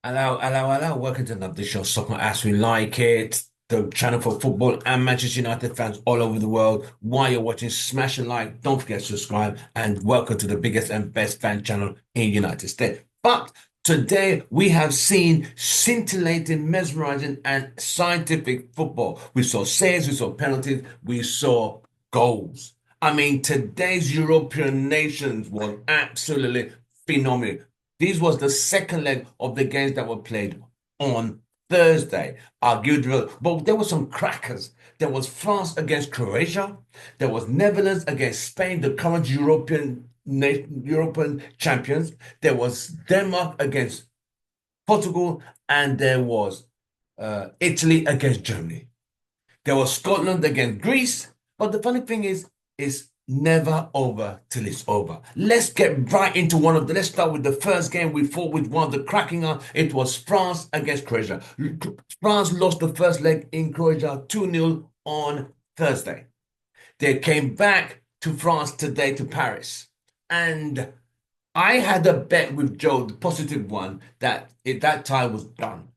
Hello, hello, hello. Welcome to another show, Soccer As We Like It, the channel for football and Manchester United fans all over the world. While you're watching, smash a like, don't forget to subscribe, and welcome to the biggest and best fan channel in United States. But today we have seen scintillating, mesmerizing, and scientific football. We saw saves, we saw penalties, we saw goals. I mean, today's European nations was absolutely phenomenal. This was the second leg of the games that were played on Thursday. But there were some crackers. There was France against Croatia. There was Netherlands against Spain, the current European champions. There was Denmark against Portugal, and there was Italy against Germany. There was Scotland against Greece. But the funny thing is, it's never over till it's over. Let's get right into let's start with the first game we fought with one of the cracking on. It was France against Croatia. France lost the first leg in Croatia 2-0 on Thursday. They came back to France today to Paris. And I had a bet with Joe, the positive one, that that tie was done.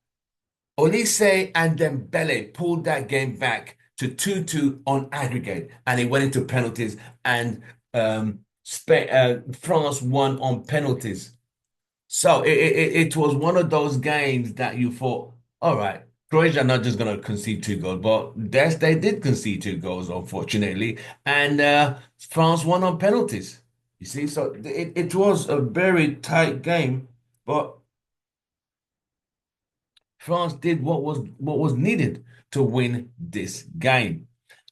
Olise and Dembele pulled that game back to 2-2 on aggregate, and it went into penalties, and France won on penalties. So it was one of those games that you thought, all right, Croatia are not just going to concede two goals, but yes, they did concede two goals, unfortunately, and France won on penalties. You see, so it was a very tight game, but France did what was needed to win this game.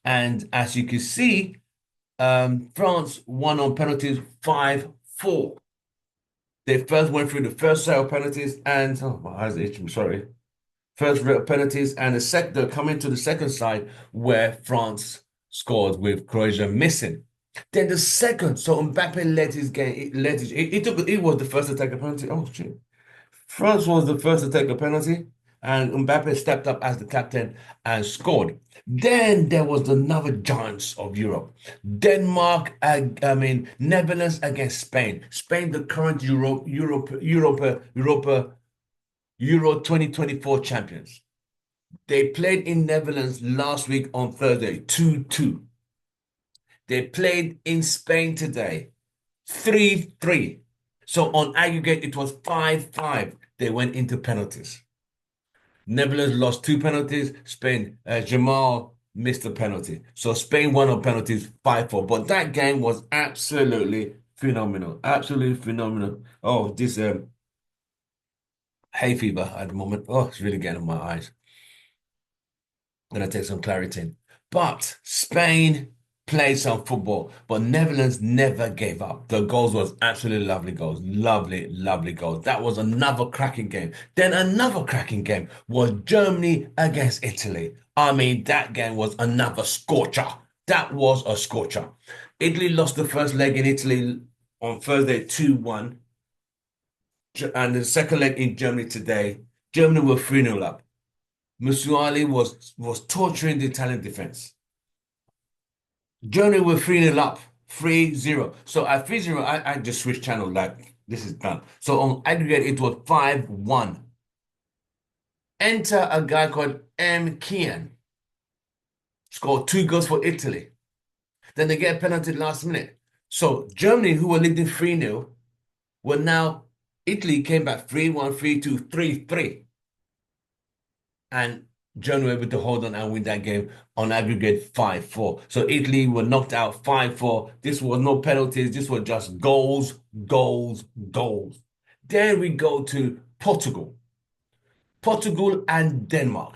And as you can see, France won on penalties 5-4. They first went through the first set of penalties and oh my eyes are itching, sorry. First penalties and they're coming to the second side where France scored with Croatia missing. Then the second, so Mbappe led his game, he was the first to take a penalty. Oh shit. France was the first to take a penalty, and Mbappe stepped up as the captain and scored. Then there was another giants of Europe. Netherlands against Spain. Spain, the current Euro 2024 champions. They played in Netherlands last week on Thursday, 2-2. They played in Spain today, 3-3. So on aggregate, it was 5-5. They went into penalties. Netherlands lost two penalties. Spain, Jamal missed a penalty. So Spain won on penalties 5-4. But that game was absolutely phenomenal. Absolutely phenomenal. Oh, this hay fever at the moment. Oh, it's really getting in my eyes. I'm gonna take some Claritin. But Spain played some football, but Netherlands never gave up. The goals was absolutely lovely goals. Lovely, lovely goals. That was another cracking game. Then another cracking game was Germany against Italy. I mean, that game was another scorcher. That was a scorcher. Italy lost the first leg in Italy on Thursday 2-1. And the second leg in Germany today, Germany were 3-0 up. Musuali was torturing the Italian defense. Germany were 3-0 up, 3-0. So at 3-0, I just switched channel like this is done. So on aggregate, it was 5-1. Enter a guy called M. Kian. Scored two goals for Italy. Then they get a penalty last minute. So Germany, who were leading 3-0, were now Italy came back 3-1, 3-2, 3-3. And Germany were able to hold on and win that game on aggregate 5-4. So Italy were knocked out 5-4. This was no penalties. This was just goals, goals, goals. Then we go to Portugal. Portugal and Denmark.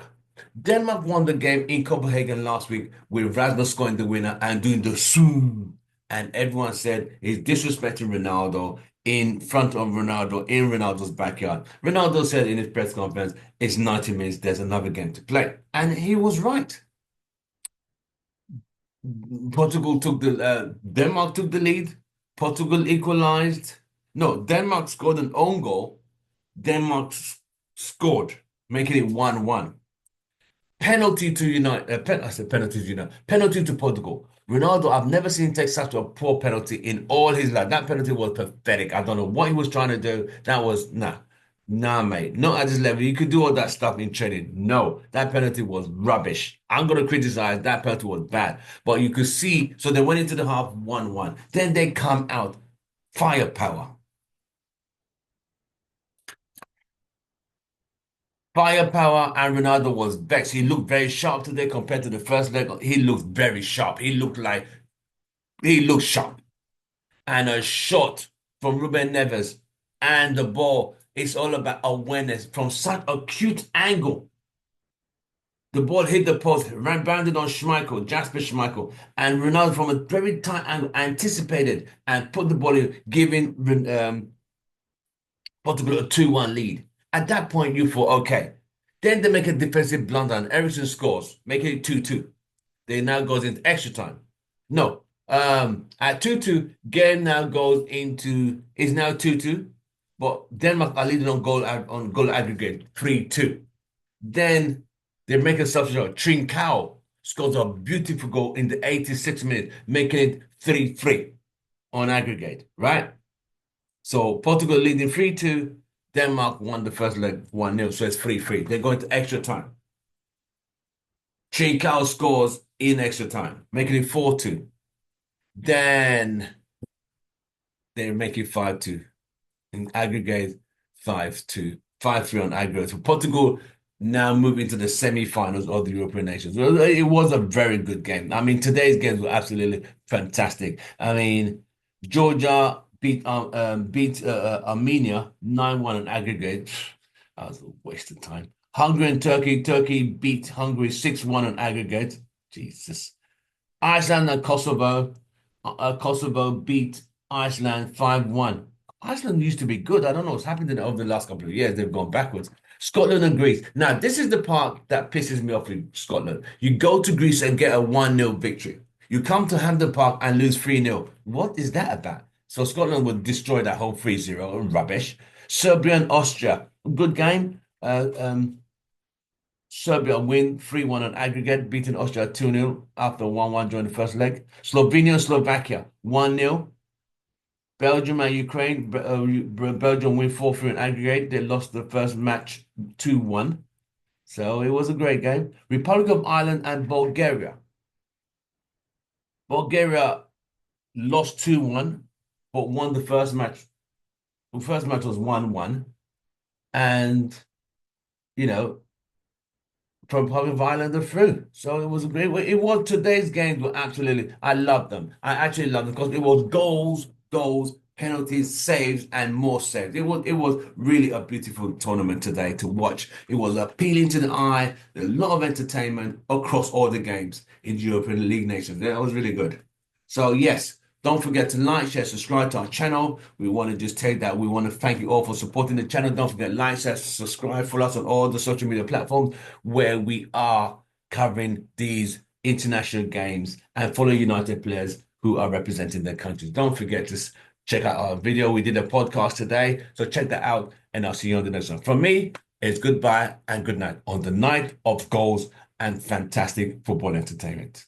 Denmark won the game in Copenhagen last week with Rasmus scoring the winner and doing the soo. And everyone said he's disrespecting Ronaldo in front of Ronaldo in Ronaldo's backyard. Ronaldo said in his press conference, it's 90 minutes, there's another game to play. And he was right. Denmark took the lead. Portugal equalized. No, Denmark scored an own goal. Denmark scored, making it 1-1. Penalty to United. I said penalty to United. Penalty to Portugal. Ronaldo, I've never seen take such a poor penalty in all his life. That penalty was pathetic. I don't know what he was trying to do. That was nah. Nah, mate, not at this level. You could do all that stuff in training. No, that penalty was rubbish. I'm gonna criticize that penalty was bad. But you could see, so they went into the half 1-1. Then they come out, firepower. Firepower, and Ronaldo was vexed. He looked very sharp today compared to the first leg. He looked very sharp. He looked sharp. And a shot from Ruben Neves and the ball. It's all about awareness from such a cute angle. The ball hit the post, ran bounded on Schmeichel, Jasper Schmeichel, and Ronaldo from a very tight angle anticipated and put the ball in, giving Portugal a 2-1 lead. At that point, you thought, okay. Then they make a defensive blunder and Ericsson scores, making it 2-2. They now goes into extra time. No, at 2-2, game now goes into is now 2-2, but Denmark are leading on goal aggregate 3-2. Then they make a substitution. Trincao scores a beautiful goal in the 86th minute, making it 3-3 on aggregate, right? So Portugal leading 3-2. Denmark won the first leg 1-0, so it's 3-3. They're going to extra time. Trincao scores in extra time, making it 4-2. Then they make it 5-2 in aggregate, 5-2, 5-3 on aggregate. So Portugal now move into the semi-finals of the European nations. Well, it was a very good game. I mean, today's games were absolutely fantastic. I mean, Georgia beat Armenia 9-1 on aggregate. That was a waste of time. Hungary and Turkey. Turkey beat Hungary 6-1 on aggregate. Jesus. Iceland and Kosovo. Kosovo beat Iceland 5-1. Iceland used to be good. I don't know what's happened to them over the last couple of years. They've gone backwards. Scotland and Greece. Now, this is the part that pisses me off with Scotland. You go to Greece and get a 1-0 victory. You come to Hampden Park and lose 3-0. What is that about? So Scotland would destroy that whole 3-0 rubbish. Serbia and Austria. Good game. Serbia win 3-1 on aggregate, beating Austria 2-0 after 1-1 during the first leg. Slovenia and Slovakia 1-0. Belgium and Ukraine. Belgium win 4-3 on aggregate. They lost the first match 2-1. So it was a great game. Republic of Ireland and Bulgaria. Bulgaria lost 2-1, but won the first match. The first match was 1-1. And, you know, Republic of Ireland are through. So it was a great way. It was today's games were absolutely, I loved them. I actually loved them because it was goals, penalties, saves, and more saves. It was really a beautiful tournament today to watch. It was appealing to the eye, a lot of entertainment across all the games in European League nations. It was really good. So yes, don't forget to like, share, subscribe to our channel. We want to just take that. We want to thank you all for supporting the channel. Don't forget, like, share, subscribe, follow us on all the social media platforms where we are covering these international games and follow United players who are representing their countries. Don't forget to check out our video. We did a podcast today, so check that out, and I'll see you on the next one. From me, it's goodbye and good night on the night of goals and fantastic football entertainment.